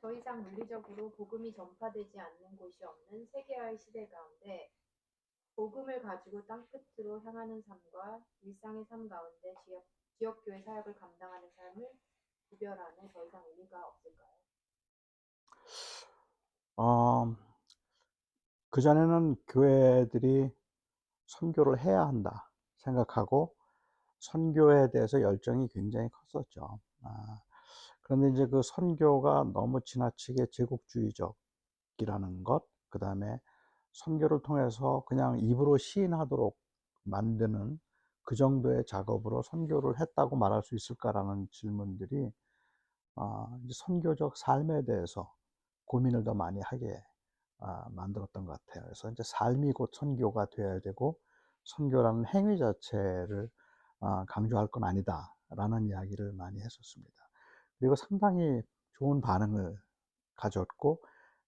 더 이상 물리적으로 복음이 전파되지 않는 곳이 없는 세계화의 시대 가운데 복음을 가지고 땅끝으로 향하는 삶과 일상의 삶 가운데 지역교회 사역을 감당하는 삶을 구별하는 더 이상 의미가 없을까요? 어, 그전에는 교회들이 선교를 해야 한다 생각하고 선교에 대해서 열정이 굉장히 컸었죠. 그런데 이제 그 선교가 너무 지나치게 제국주의적이라는 것, 그 다음에 선교를 통해서 그냥 입으로 시인하도록 만드는 그 정도의 작업으로 선교를 했다고 말할 수 있을까라는 질문들이 이제 선교적 삶에 대해서 고민을 더 많이 하게 만들었던 것 같아요. 그래서 이제 삶이 곧 선교가 되어야 되고 선교라는 행위 자체를 강조할 건 아니다라는 이야기를 많이 했었습니다. 그리고 상당히 좋은 반응을 가졌고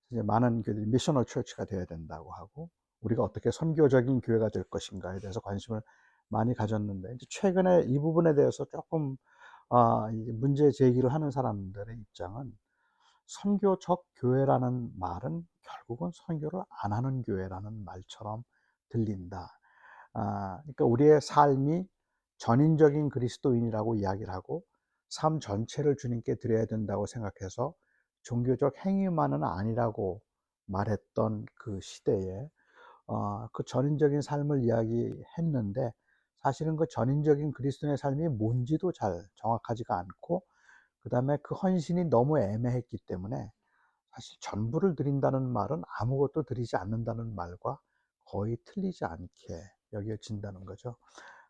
이제 많은 교회들이 미셔널 처치가 되어야 된다고 하고 우리가 어떻게 선교적인 교회가 될 것인가에 대해서 관심을 많이 가졌는데 이제 최근에 이 부분에 대해서 조금 이제 문제 제기를 하는 사람들의 입장은 선교적 교회라는 말은 결국은 선교를 안 하는 교회라는 말처럼 들린다. 그러니까 우리의 삶이 전인적인 그리스도인이라고 이야기를 하고 삶 전체를 주님께 드려야 된다고 생각해서 종교적 행위만은 아니라고 말했던 그 시대에 그 전인적인 삶을 이야기했는데 사실은 그 전인적인 그리스도인의 삶이 뭔지도 잘 정확하지가 않고 그 다음에 그 헌신이 너무 애매했기 때문에 사실 전부를 드린다는 말은 아무것도 드리지 않는다는 말과 거의 틀리지 않게 여겨진다는 거죠.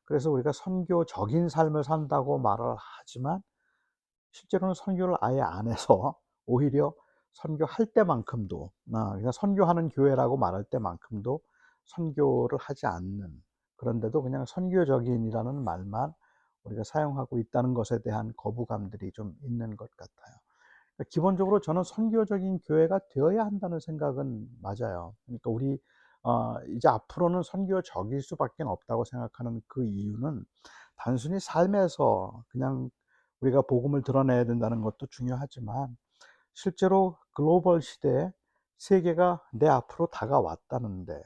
그래서 우리가 선교적인 삶을 산다고 말을 하지만 실제로는 선교를 아예 안 해서 오히려 선교할 때만큼도 그냥 선교하는 교회라고 말할 때만큼도 선교를 하지 않는 그런데도 그냥 선교적인이라는 말만 우리가 사용하고 있다는 것에 대한 거부감들이 좀 있는 것 같아요. 기본적으로 저는 선교적인 교회가 되어야 한다는 생각은 맞아요. 그러니까 우리 이제 앞으로는 선교적일 수밖에 없다고 생각하는 그 이유는 단순히 삶에서 그냥 우리가 복음을 드러내야 된다는 것도 중요하지만 실제로 글로벌 시대에 세계가 내 앞으로 다가왔다는데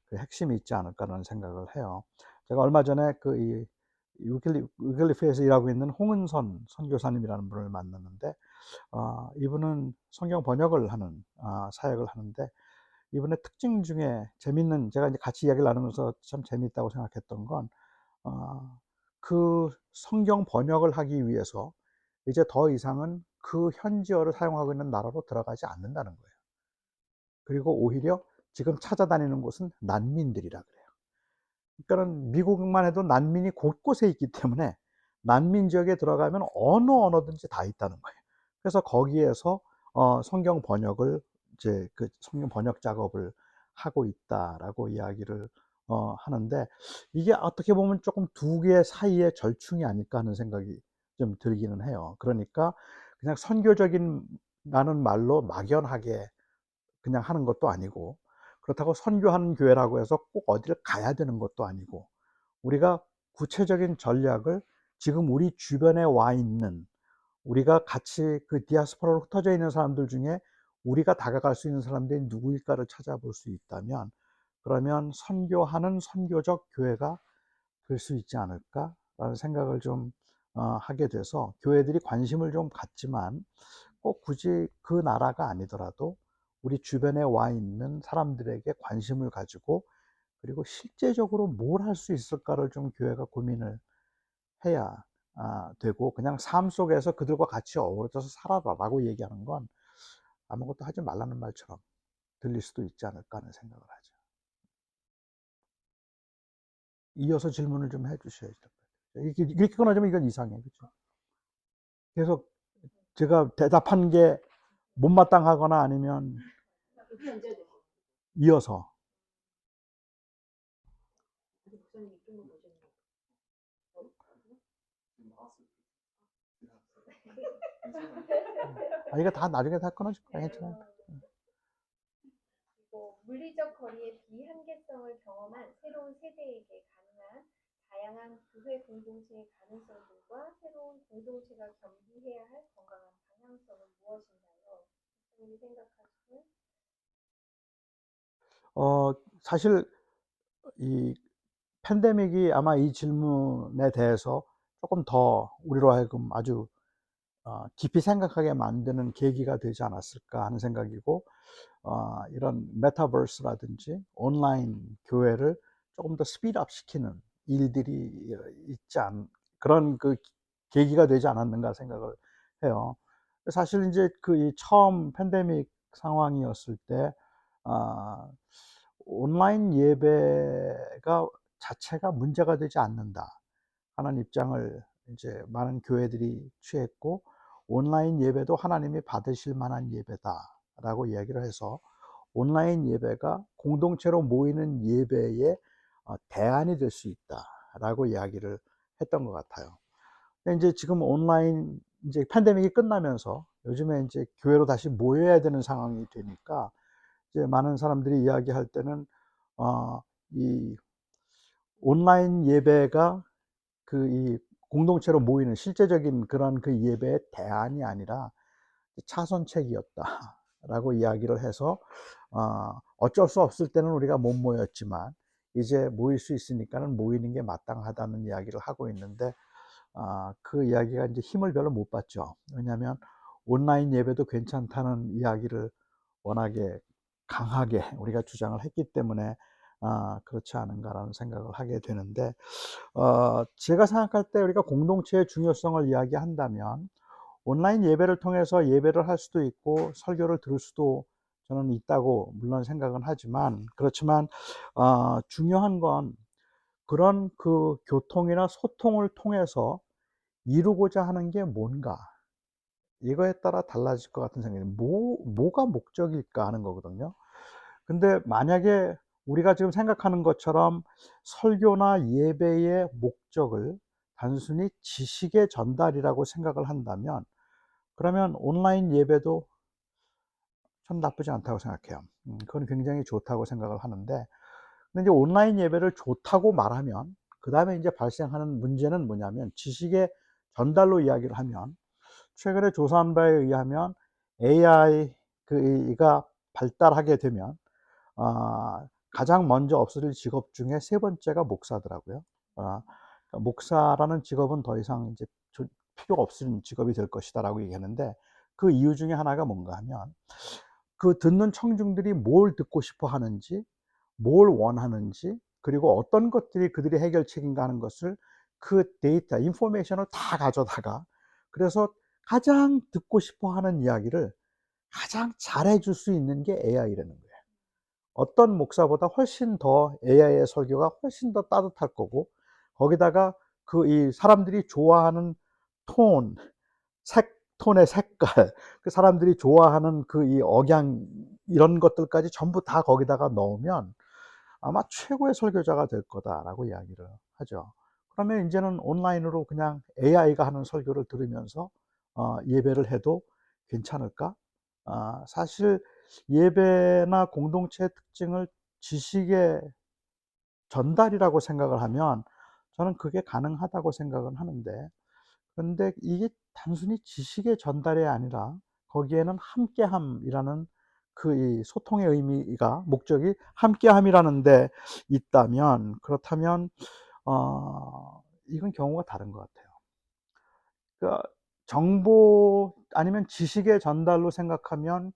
그 핵심이 있지 않을까라는 생각을 해요. 제가 얼마 전에 그 위글리프에서 일하고 있는 홍은선 선교사님이라는 분을 만났는데 이분은 성경 번역을 하는 사역을 하는데 이분의 특징 중에 재밌는 제가 이제 같이 이야기를 나누면서 참 재미있다고 생각했던 건 그 성경 번역을 하기 위해서 이제 더 이상은 그 현지어를 사용하고 있는 나라로 들어가지 않는다는 거예요. 그리고 오히려 지금 찾아다니는 곳은 난민들이라 그래요. 그러니까는 미국만 해도 난민이 곳곳에 있기 때문에 난민 지역에 들어가면 어느 언어든지 다 있다는 거예요. 그래서 거기에서 성경 번역을 이제 그 성경 번역 작업을 하고 있다라고 이야기를 하는데 이게 어떻게 보면 조금 두 개 사이의 절충이 아닐까 하는 생각이 좀 들기는 해요. 그러니까 그냥 선교적인 라는 말로 막연하게 그냥 하는 것도 아니고 그렇다고 선교하는 교회라고 해서 꼭 어디를 가야 되는 것도 아니고 우리가 구체적인 전략을 지금 우리 주변에 와 있는 우리가 같이 그 디아스포라로 흩어져 있는 사람들 중에 우리가 다가갈 수 있는 사람들이 누구일까를 찾아볼 수 있다면 그러면 선교하는 선교적 교회가 될 수 있지 않을까라는 생각을 좀 하게 돼서 교회들이 관심을 좀 갖지만 꼭 굳이 그 나라가 아니더라도 우리 주변에 와 있는 사람들에게 관심을 가지고 그리고 실제적으로 뭘 할 수 있을까를 좀 교회가 고민을 해야 되고 그냥 삶 속에서 그들과 같이 어우러져서 살아라라고 얘기하는 건 아무것도 하지 말라는 말처럼 들릴 수도 있지 않을까 하는 생각을 하죠. 이어서 질문을 좀 해주셔야죠. 이렇게 끊어지면 이건 이상해, 그렇죠? 계속 제가 대답한 게 못마땅하거나 아니면 이어서 이거 다 나중에 다 끊어질 거야, 괜찮아. 그리고 물리적 거리의 비한계성을 경험한 새로운 세대에게 가능한 다양한 교회 공동체의 가능성들과 새로운 공동체가 겸비해야 할 건강한 방향성은 무엇인가요? 선생님이 생각하시는? 사실 이 팬데믹이 아마 이 질문에 대해서 조금 더 우리로 하여금 아주 깊이 생각하게 만드는 계기가 되지 않았을까 하는 생각이고, 이런 메타버스라든지 온라인 교회를 조금 더 스피드업 시키는 일들이 있지 않, 그런 그 계기가 되지 않았는가 생각을 해요. 사실 이제 그 이 처음 팬데믹 상황이었을 때, 아, 온라인 예배가 자체가 문제가 되지 않는다 하는 입장을 이제 많은 교회들이 취했고, 온라인 예배도 하나님이 받으실 만한 예배다라고 이야기를 해서 온라인 예배가 공동체로 모이는 예배의 대안이 될 수 있다라고 이야기를 했던 것 같아요. 근데 이제 지금 온라인 이제 팬데믹이 끝나면서 요즘에 이제 교회로 다시 모여야 되는 상황이 되니까 이제 많은 사람들이 이야기할 때는 어, 이 온라인 예배가 그 이 공동체로 모이는 실제적인 그런 그 예배의 대안이 아니라 차선책이었다라고 이야기를 해서 어쩔 수 없을 때는 우리가 못 모였지만 이제 모일 수 있으니까는 모이는 게 마땅하다는 이야기를 하고 있는데, 그 이야기가 이제 힘을 별로 못 받죠. 왜냐하면 온라인 예배도 괜찮다는 이야기를 워낙에 강하게 우리가 주장을 했기 때문에 그렇지 않은가라는 생각을 하게 되는데, 제가 생각할 때 우리가 공동체의 중요성을 이야기한다면 온라인 예배를 통해서 예배를 할 수도 있고 설교를 들을 수도 저는 있다고 물론 생각은 하지만, 그렇지만 중요한 건 그런 그 교통이나 소통을 통해서 이루고자 하는 게 뭔가, 이거에 따라 달라질 것 같은 생각이, 뭐가 목적일까 하는 거거든요. 근데 만약에 우리가 지금 생각하는 것처럼 설교나 예배의 목적을 단순히 지식의 전달이라고 생각을 한다면, 그러면 온라인 예배도 전 나쁘지 않다고 생각해요. 그건 굉장히 좋다고 생각을 하는데, 근데 이제 온라인 예배를 좋다고 말하면 그다음에 이제 발생하는 문제는 뭐냐면, 지식의 전달로 이야기를 하면 최근에 조사한 바에 의하면 AI 가 발달하게 되면 가장 먼저 없어질 직업 중에 세 번째가 목사더라고요. 아, 그러니까 목사라는 직업은 더 이상 이제 필요가 없는 직업이 될 것이다라고 얘기하는데, 그 이유 중에 하나가 뭔가 하면 그 듣는 청중들이 뭘 듣고 싶어 하는지, 뭘 원하는지, 그리고 어떤 것들이 그들의 해결책인가 하는 것을 그 데이터, 인포메이션을 다 가져다가, 그래서 가장 듣고 싶어 하는 이야기를 가장 잘해 줄 수 있는 게 AI라는 거예요. 어떤 목사보다 훨씬 더 AI의 설교가 훨씬 더 따뜻할 거고, 거기다가 그 이 사람들이 좋아하는 톤, 톤의 색깔, 그 사람들이 좋아하는 그 이 억양, 이런 것들까지 전부 다 거기다가 넣으면 아마 최고의 설교자가 될 거다라고 이야기를 하죠. 그러면 이제는 온라인으로 그냥 AI가 하는 설교를 들으면서 예배를 해도 괜찮을까? 사실 예배나 공동체의 특징을 지식의 전달이라고 생각을 하면 저는 그게 가능하다고 생각은 하는데, 그런데 이게 단순히 지식의 전달이 아니라 거기에는 함께함이라는 그 이 소통의 의미가, 목적이 함께함이라는 데 있다면, 그렇다면 이건 경우가 다른 것 같아요. 그러니까 정보 아니면 지식의 전달로 생각하면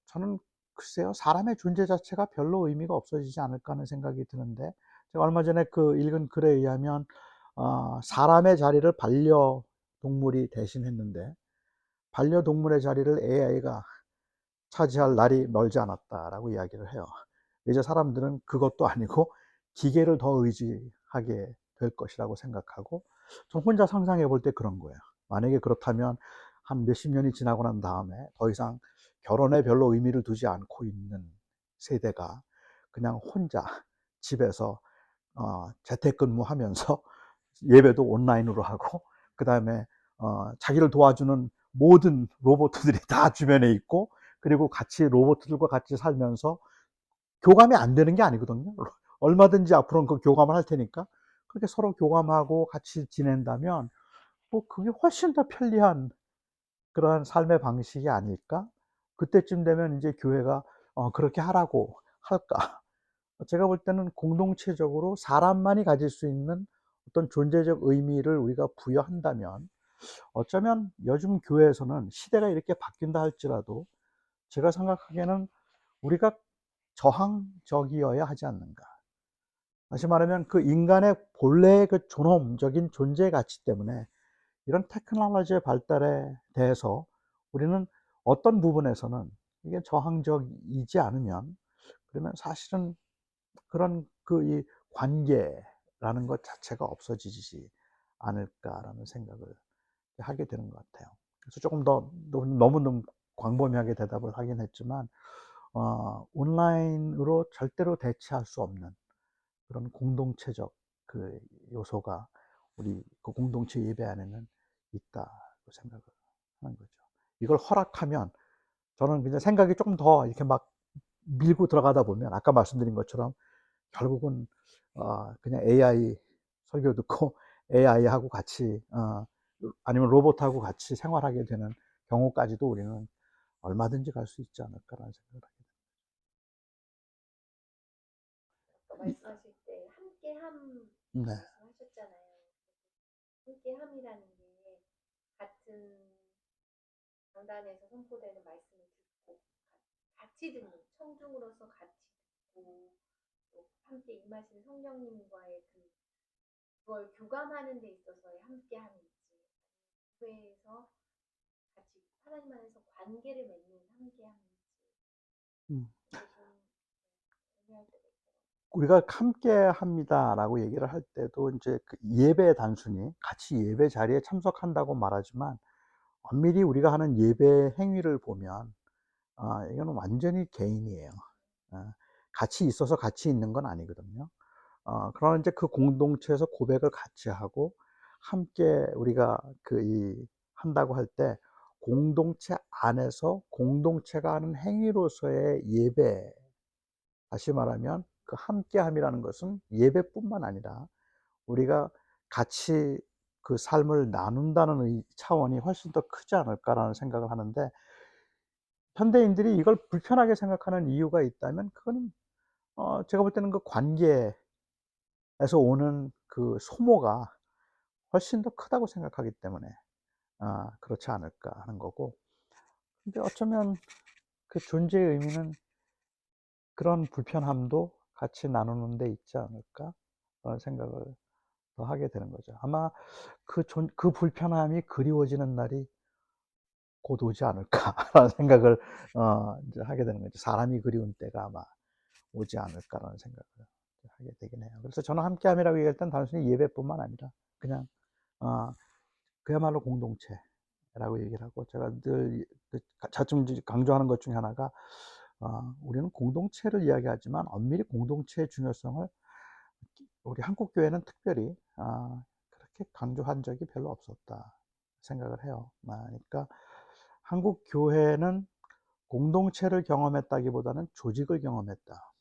저는 글쎄요, 사람의 존재 자체가 별로 의미가 없어지지 않을까 하는 생각이 드는데, 제가 얼마 전에 그 읽은 글에 의하면 사람의 자리를 반려동물이 대신했는데 반려동물의 자리를 AI가 차지할 날이 멀지 않았다라고 이야기를 해요. 이제 사람들은 그것도 아니고 기계를 더 의지하게 될 것이라고 생각하고, 전 혼자 상상해 볼 때 그런 거예요. 만약에 그렇다면 한 몇십 년이 지나고 난 다음에 더 이상 결혼에 별로 의미를 두지 않고 있는 세대가 그냥 혼자 집에서 재택근무하면서 예배도 온라인으로 하고, 그 다음에 자기를 도와주는 모든 로봇들이 다 주변에 있고, 그리고 같이 로봇들과 같이 살면서 교감이 안 되는 게 아니거든요. 얼마든지 앞으로는 그 교감을 할 테니까 그렇게 서로 교감하고 같이 지낸다면 뭐 그게 훨씬 더 편리한 그러한 삶의 방식이 아닐까? 그때쯤 되면 이제 교회가 그렇게 하라고 할까? 제가 볼 때는 공동체적으로 사람만이 가질 수 있는 어떤 존재적 의미를 우리가 부여한다면 어쩌면 요즘 교회에서는 시대가 이렇게 바뀐다 할지라도 제가 생각하기에는 우리가 저항적이어야 하지 않는가. 다시 말하면 그 인간의 본래의 그 존엄적인 존재 가치 때문에 이런 테크놀로지의 발달에 대해서 우리는 어떤 부분에서는 이게 저항적이지 않으면 그러면 사실은 그런 그 이 관계라는 것 자체가 없어지지 않을까라는 생각을 하게 되는 것 같아요. 그래서 조금 더 너무 광범위하게 대답을 하긴 했지만 온라인으로 절대로 대체할 수 없는 그런 공동체적 그 요소가 우리 그 공동체 예배 안에는 있다고 생각을 하는 거죠. 이걸 허락하면 저는 그냥 생각이 조금 더 이렇게 막 밀고 들어가다 보면 아까 말씀드린 것처럼 결국은 그냥 AI 설교 듣고 AI하고 같이 아니면 로봇하고 같이 생활하게 되는 경우까지도 우리는 얼마든지 갈 수 있지 않을까라는 생각을 하게 말씀하실 때 함께함 됩니다. 네, 말씀하셨잖아요. 함께함이라는 게 같은 강단에서 선포되는 말씀을 듣고 같이 듣는 청중으로서 같이 듣고 또 함께 임하시는 성령님과의 그걸 교감하는 데 있어서의 함께함일지 교회에서 같이 하나님 안에서 관계를 맺는 함께함일지 음. 그게 좀 애매할 때가 있어요. 우리가 함께 합니다라고 얘기를 할 때도 이제 그 예배 단순히 같이 예배 자리에 참석한다고 말하지만 엄밀히 우리가 하는 예배 행위를 보면 이거는 완전히 개인이에요. 같이 있어서 같이 있는 건 아니거든요. 그러나 이제 그 공동체에서 고백을 같이 하고 함께 우리가 한다고 할 때 공동체 안에서 공동체가 하는 행위로서의 예배, 다시 말하면 그 함께함이라는 것은 예배뿐만 아니라 우리가 같이 그 삶을 나눈다는 차원이 훨씬 더 크지 않을까라는 생각을 하는데 현대인들이 이걸 불편하게 생각하는 이유가 있다면 그거는 제가 볼 때는 그 관계에서 오는 그 소모가 훨씬 더 크다고 생각하기 때문에 그렇지 않을까 하는 거고 근데 어쩌면 그 존재의 의미는 그런 불편함도 같이 나누는 데 있지 않을까 그런 생각을 더 하게 되는 거죠. 아마 그 불편함이 그리워지는 날이 곧 오지 않을까라는 생각을 이제 하게 되는 거죠. 사람이 그리운 때가 아마 오지 않을까라는 생각을 하게 되긴 해요. 그래서 저는 함께함이라고 얘기할 땐 단순히 예배뿐만 아니라 그냥 어, 그야말로 공동체라고 얘기를 하고 제가 늘 자주 강조하는 것 중에 하나가 우리는 공동체를 이야기하지만 엄밀히 공동체의 중요성을 우리 한국 교회는 특별히 그렇게 강조한 적이 별로 없었다 생각을 해요. 그러니까 한국 교회는 공동체를 경험했다기보다는 조직을 경험했다.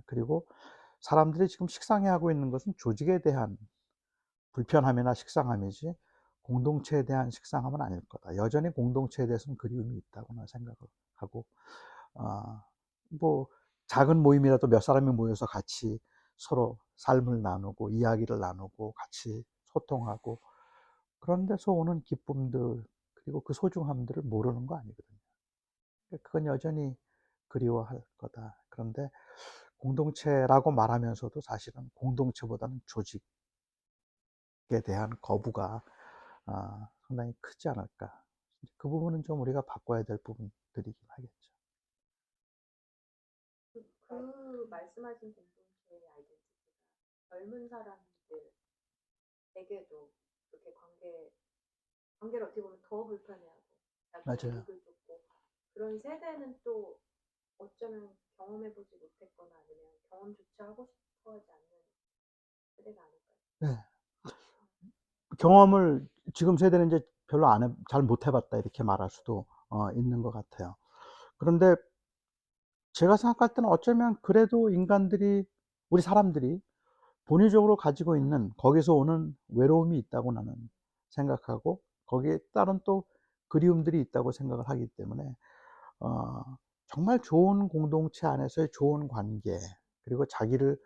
그리고 사람들이 지금 식상해하고 있는 것은 조직에 대한 불편함이나 식상함이지 공동체에 대한 식상함은 아닐 거다. 여전히 공동체에 대해서는 그리움이 있다고는 생각을 하고 아, 뭐 작은 모임이라도 몇 사람이 모여서 같이 서로 삶을 나누고 이야기를 나누고 같이 소통하고 그런 데서 오는 기쁨들 그리고 그 소중함들을 모르는 거 아니거든요. 그건 여전히 그리워할 거다. 그런데 공동체라고 말하면서도 사실은 공동체보다는 조직에 대한 거부가 상당히 크지 않을까. 그 부분은 좀 우리가 바꿔야 될 부분들이긴 하겠죠. 그 말씀하신 공동체의 아이덴티티가 젊은 사람들에게도 그렇게 관계를 어떻게 보면 더 불편해하고 자기는 맞아요. 익을 쫓고 그런 세대는 또 어쩌면 경험해보지 못했거나 아니면 경험조차 하고 싶어 하지 않는 세대가 아닐까요? 네. 경험을 지금 세대는 이제 별로 잘 못 해봤다 이렇게 말할 수도 있는 것 같아요. 그런데 제가 생각할 때는 어쩌면 그래도 우리 사람들이 본의적으로 가지고 있는 거기서 오는 외로움이 있다고 나는 생각하고 거기에 따른 또 그리움들이 있다고 생각을 하기 때문에 어, 정말 좋은 공동체 안에서의 좋은 관계, 그리고 자기를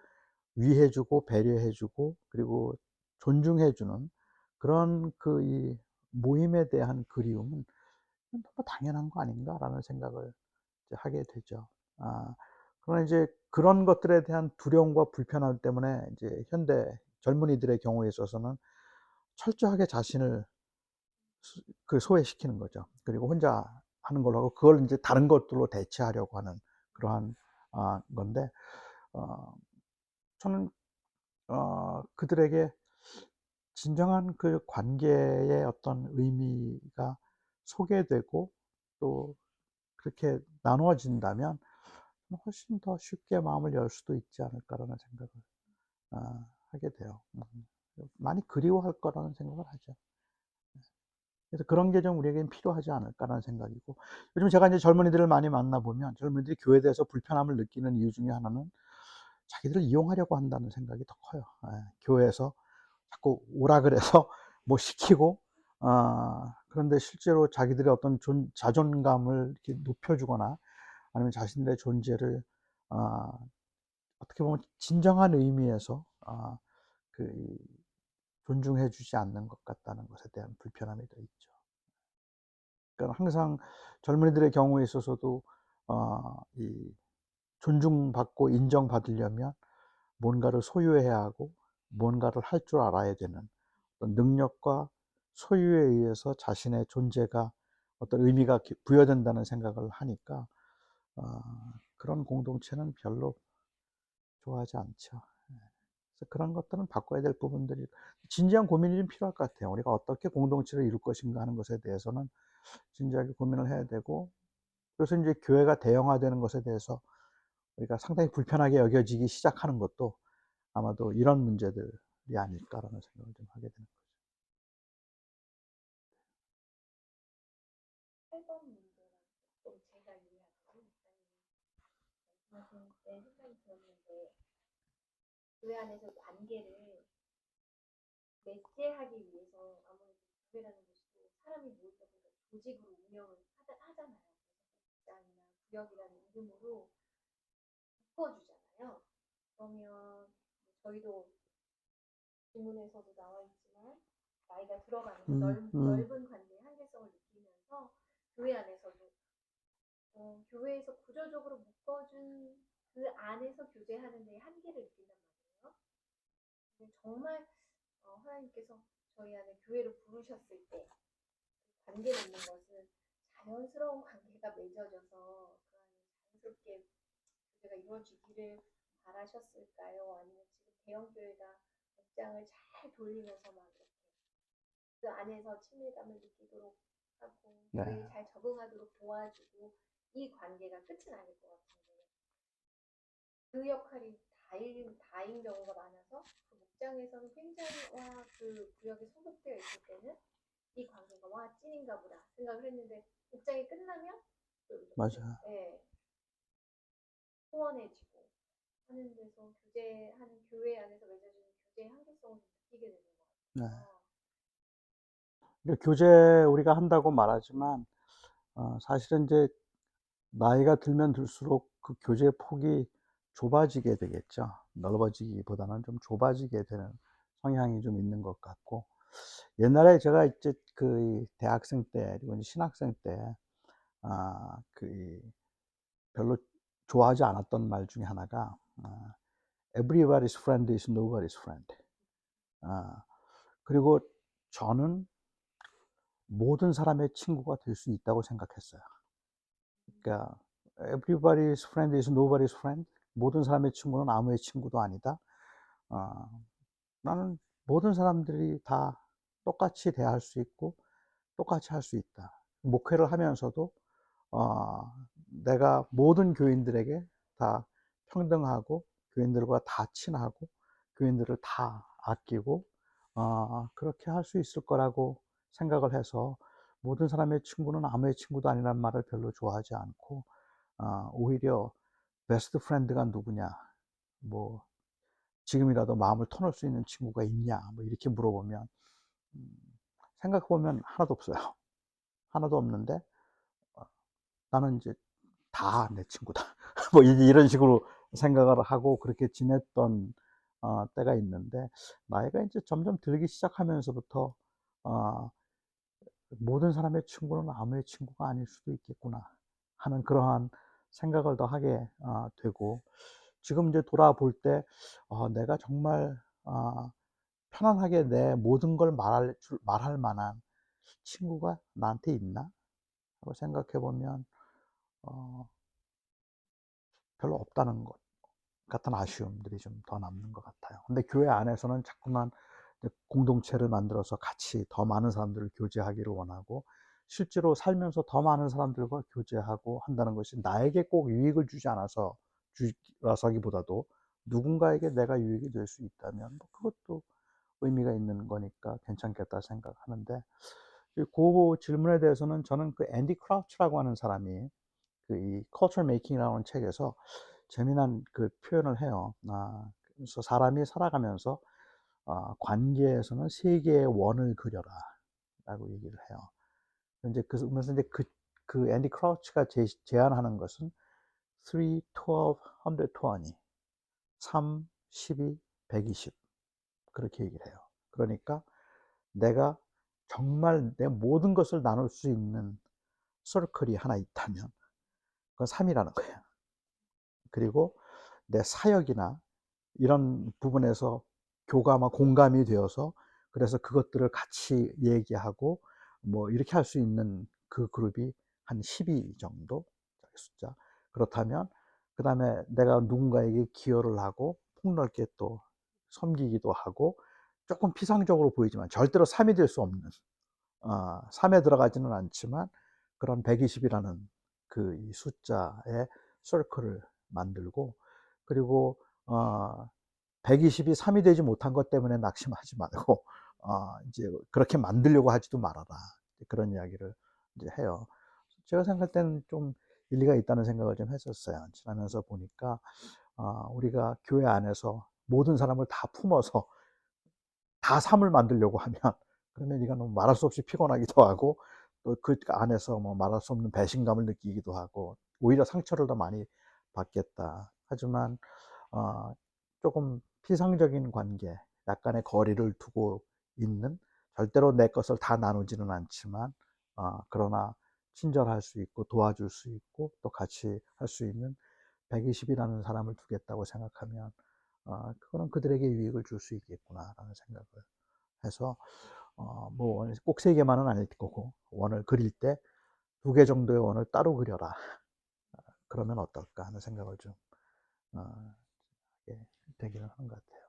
위해주고 배려해주고 그리고 존중해주는 그런 그 이 모임에 대한 그리움은 너무 당연한 거 아닌가라는 생각을 이제 하게 되죠. 그러나 이제 그런 것들에 대한 두려움과 불편함 때문에 이제 현대 젊은이들의 경우에 있어서는 철저하게 자신을 소외시키는 거죠. 그리고 혼자 하는 걸로 하고 그걸 이제 다른 것들로 대체하려고 하는 그러한 건데, 어, 저는 그들에게 진정한 그 관계의 어떤 의미가 소개되고 또 그렇게 나누어진다면 훨씬 더 쉽게 마음을 열 수도 있지 않을까라는 생각을 하게 돼요. 많이 그리워할 거라는 생각을 하죠. 그래서 그런 게 좀 우리에겐 필요하지 않을까라는 생각이고, 요즘 제가 이제 젊은이들을 많이 만나보면 젊은이들이 교회에 대해서 불편함을 느끼는 이유 중에 하나는 자기들을 이용하려고 한다는 생각이 더 커요. 교회에서 자꾸 오라 그래서 뭐 시키고, 그런데 실제로 자기들의 어떤 자존감을 이렇게 높여주거나 아니면 자신들의 존재를 어, 어떻게 보면 진정한 의미에서 그 존중해 주지 않는 것 같다는 것에 대한 불편함이 더 있죠. 그러니까 항상 젊은이들의 경우에 있어서도 이 존중받고 인정받으려면 뭔가를 소유해야 하고 뭔가를 할 줄 알아야 되는 어떤 능력과 소유에 의해서 자신의 존재가 어떤 의미가 부여된다는 생각을 하니까 어, 그런 공동체는 별로 좋아하지 않죠. 그래서 그런 것들은 바꿔야 될 부분들이 진지한 고민이 좀 필요할 것 같아요. 우리가 어떻게 공동체를 이룰 것인가 하는 것에 대해서는 진지하게 고민을 해야 되고, 그래서 이제 교회가 대형화되는 것에 대해서 우리가 상당히 불편하게 여겨지기 시작하는 것도 아마도 이런 문제들이 아닐까라는 생각을 좀 하게 되는 8번 문제랑 좀 제가 이해하기로 말씀하실 때 생각이 들었는데 교회 안에서 관계를 맺게하기 위해서 아무래도 교회라는 곳이 또 사람이 모이다 보니까 조직으로 운영을 하잖아요. 그래서 직장이나 구역이라는 이름으로 묶어주잖아요. 그러면 저희도 질문에서도 나와 있지만 나이가 들어가면서 넓은 관계의 한계성을 느끼면서 교회 안에서도 교회에서 구조적으로 묶어준 그 안에서 교제하는 데 한계를 느낀단 말이에요. 근데 정말 하나님께서 저희 안에 교회를 부르셨을 때 관계 맺는 것은 자연스러운 관계가 맺어져서 그 안에 자연스럽게 교회가 이루어지기를 바라셨을까요? 아니면 지금 대형 교회가 목장을 잘 돌리면서 막 이렇게 그 안에서 친밀감을 느끼도록 하고 네, 교회에 잘 적응하도록 도와주고 이 관계가 끝은 아닐 것 같은데 그 역할이 다인 경우가 많아서 그 목장에서는 굉장히 와 그 구역에 소속되어 있을 때는 이 관계가 와 찐인가 보다 생각을 했는데 목장이 끝나면 또 이렇게 맞아요. 예, 소원해지고 하는 데서 교제하는 교회 안에서 맺어지는 교제의 한계성을 좀 느끼게 되는 것 네. 같아요. 교제 우리가 한다고 말하지만 사실은 이제 나이가 들면 들수록 그 교제 폭이 좁아지게 되겠죠. 넓어지기보다는 좀 좁아지게 되는 성향이 좀 있는 것 같고, 옛날에 제가 이제 그 대학생 때 그리고 이제 신학생 때 그 별로 좋아하지 않았던 말 중에 하나가 everybody's friend is nobody's friend. 아, 그리고 저는 모든 사람의 친구가 될 수 있다고 생각했어요. 그러니까 everybody's friend is nobody's friend. 모든 사람의 친구는 아무의 친구도 아니다. 어, 나는 모든 사람들이 다 똑같이 대할 수 있고 똑같이 할 수 있다. 목회를 하면서도 내가 모든 교인들에게 다 평등하고 교인들과 다 친하고 교인들을 다 아끼고 그렇게 할 수 있을 거라고 생각을 해서 모든 사람의 친구는 아무의 친구도 아니란 말을 별로 좋아하지 않고 오히려 베스트 프렌드가 누구냐, 뭐 지금이라도 마음을 터놓을 수 있는 친구가 있냐, 뭐 이렇게 물어보면 생각해 보면 하나도 없어요. 하나도 없는데 나는 이제 다 내 친구다. 뭐 이런 식으로 생각을 하고 그렇게 지냈던 때가 있는데, 나이가 이제 점점 들기 시작하면서부터 어, 모든 사람의 친구는 아무의 친구가 아닐 수도 있겠구나 하는 그러한 생각을 더 하게 되고, 지금 이제 돌아볼 때 내가 정말 편안하게 내 모든 걸 말할 만한 친구가 나한테 있나 하고 생각해 보면 어, 별로 없다는 것 같은 아쉬움들이 좀 더 남는 것 같아요. 근데 교회 안에서는 자꾸만 공동체를 만들어서 같이 더 많은 사람들을 교제하기를 원하고, 실제로 살면서 더 많은 사람들과 교제하고 한다는 것이 나에게 꼭 유익을 주지 않아서 주라서기보다도 누군가에게 내가 유익이 될 수 있다면 뭐 그것도 의미가 있는 거니까 괜찮겠다 생각하는데, 그 질문에 대해서는 저는 그 앤디 크라우치라고 하는 사람이 그 이 Culture Making이라는 책에서 재미난 그 표현을 해요. 그래서 사람이 살아가면서 관계에서는 세 개의 원을 그려라라고 얘기를 해요. 이제 그러면서 이제 그 앤디 크라우치가 제안하는 것은 3, 12, 120, 3, 12, 120 그렇게 얘기를 해요. 그러니까 내가 정말 내 모든 것을 나눌 수 있는 서클이 하나 있다면 그건 3이라는 거예요. 그리고 내 사역이나 이런 부분에서 교감과 공감이 되어서, 그래서 그것들을 같이 얘기하고 뭐 이렇게 할 수 있는 그 그룹이 한 12 정도 숫자. 그렇다면 그 다음에 내가 누군가에게 기여를 하고 폭넓게 또 섬기기도 하고, 조금 피상적으로 보이지만 절대로 3이 될 수 없는 3에 들어가지는 않지만 그런 120이라는 그 이 숫자의 서클을 만들고, 그리고 120이 3이 되지 못한 것 때문에 낙심하지 말고 이제 그렇게 만들려고 하지도 말아라. 그런 이야기를 이제 해요. 제가 생각할 때는 좀 일리가 있다는 생각을 좀 했었어요. 지나면서 보니까 우리가 교회 안에서 모든 사람을 다 품어서 다 3을 만들려고 하면 그러면 이거 너무 말할 수 없이 피곤하기도 하고, 또 그 안에서 뭐 말할 수 없는 배신감을 느끼기도 하고 오히려 상처를 더 많이 받겠다. 하지만 어, 조금 피상적인 관계, 약간의 거리를 두고 있는, 절대로 내 것을 다 나누지는 않지만 그러나 친절할 수 있고 도와줄 수 있고 또 같이 할 수 있는 120이라는 사람을 두겠다고 생각하면 그거는 그들에게 유익을 줄 수 있겠구나라는 생각을 해서 뭐꼭 세 개만은 아닐 거고, 원을 그릴 때 2개 정도의 원을 따로 그려라. 그러면 어떨까 하는 생각을 좀 어, 하게 되기는 하는 것 같아요.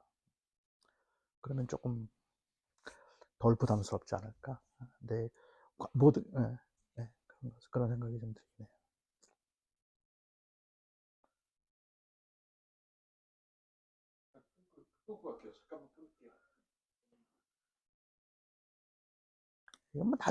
그러면 조금 덜 부담스럽지 않을까? 네, 모든 그런 생각이 좀 드네요. 이건 뭐다